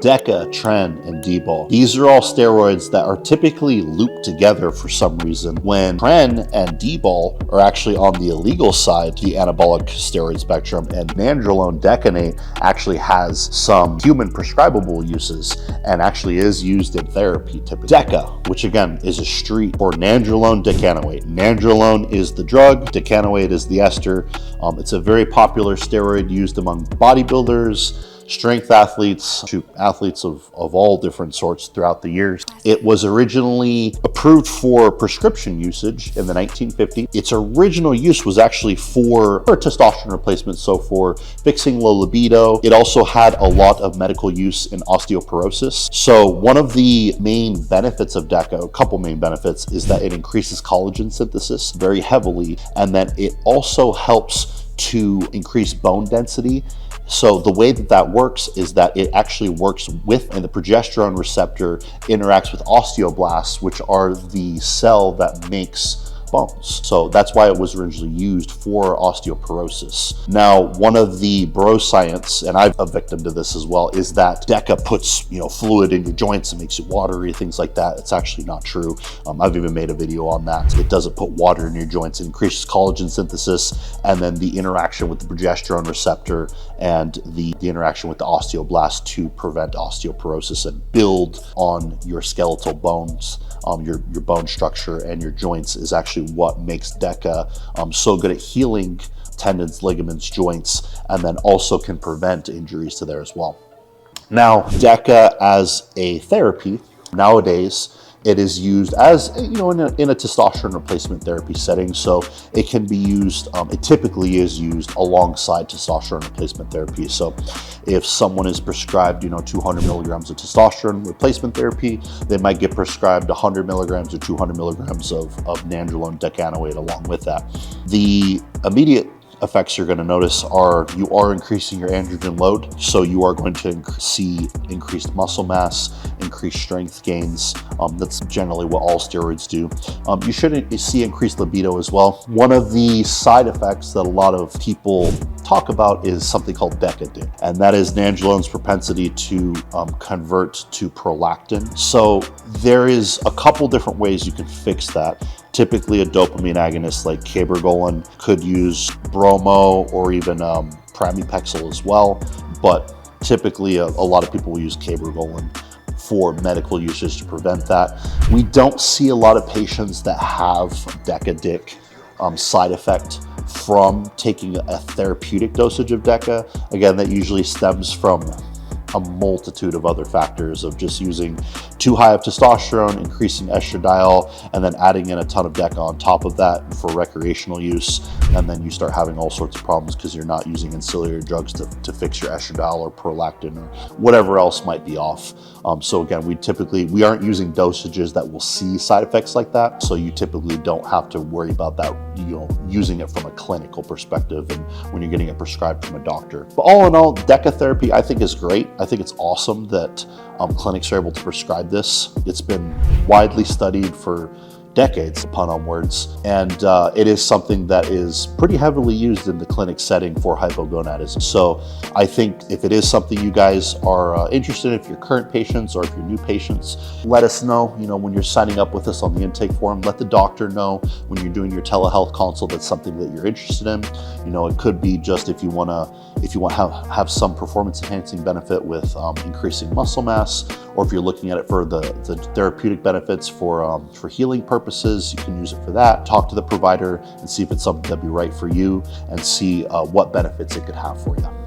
Deca, Tren, and D-bol. These are all steroids that are typically looped together for some reason, when Tren and D-bol are actually on the illegal side, the anabolic steroid spectrum, and nandrolone decanate actually has some human prescribable uses and actually is used in therapy typically. Deca, which again is a street for nandrolone decanoate. Nandrolone is the drug, decanoate is the ester. It's a very popular steroid used among bodybuilders, strength athletes, athletes of all different sorts throughout the years. It was originally approved for prescription usage in the 1950s. Its original use was actually for testosterone replacement, so for fixing low libido. It also had a lot of medical use in osteoporosis. So one of the main benefits of Deca, a couple main benefits, is that it increases collagen synthesis very heavily, and then it also helps to increase bone density. So the way that that works is that it actually works with, and the progesterone receptor interacts with osteoblasts, which are the cell that makes bones. So that's why it was originally used for osteoporosis. Now, one of the bro science, and I'm a victim to this as well, is that Deca puts fluid in your joints and makes you watery, things like that. It's actually not true. I've even made a video on that. It doesn't put water in your joints. It increases collagen synthesis, and then the interaction with the progesterone receptor and the interaction with the osteoblast to prevent osteoporosis and build on your skeletal bones. Your bone structure and your joints is actually what makes Deca so good at healing tendons, ligaments, joints, and then also can prevent injuries to there as well. Now, Deca as a therapy, nowadays, it is used as, in a testosterone replacement therapy setting. So it can be used, it typically is used alongside testosterone replacement therapy. So if someone is prescribed, 200 milligrams of testosterone replacement therapy, they might get prescribed 100 milligrams or 200 milligrams of nandrolone decanoate along with that. The immediate effects you're going to notice are you are increasing your androgen load, so you are going to see increased muscle mass, increased strength gains. That's generally what all steroids do. You should see increased libido as well. One of the side effects that a lot of people talk about is something called Deca, and that is nandrolone's propensity to convert to prolactin. So there is a couple different ways you can fix that. Typically, a dopamine agonist like cabergoline could use bromo or even pramipexole as well, but typically a lot of people will use cabergoline for medical usage to prevent that. We don't see a lot of patients that have Deca side effect from taking a therapeutic dosage of Deca. Again, that usually stems from a multitude of other factors of just using too high of testosterone, increasing estradiol, and then adding in a ton of Deca on top of that for recreational use. And then you start having all sorts of problems because you're not using ancillary drugs to fix your estradiol or prolactin or whatever else might be off. So again, we aren't using dosages that will see side effects like that. So you typically don't have to worry about that, using it from a clinical perspective and when you're getting it prescribed from a doctor. But all in all, Deca therapy I think is great. I think it's awesome that clinics are able to prescribe this. It's been widely studied for decades upon onwards, and it is something that is pretty heavily used in the clinic setting for hypogonadism. So I think if it is something you guys are interested in, if you're current patients or if you're new patients, let us know. When you're signing up with us on the intake form, let the doctor know when you're doing your telehealth consult that's something that you're interested in. It could be just if you want to have some performance enhancing benefit with increasing muscle mass, or if you're looking at it for the therapeutic benefits for healing purposes, you can use it for that. Talk to the provider and see if it's something that'd be right for you and see what benefits it could have for you.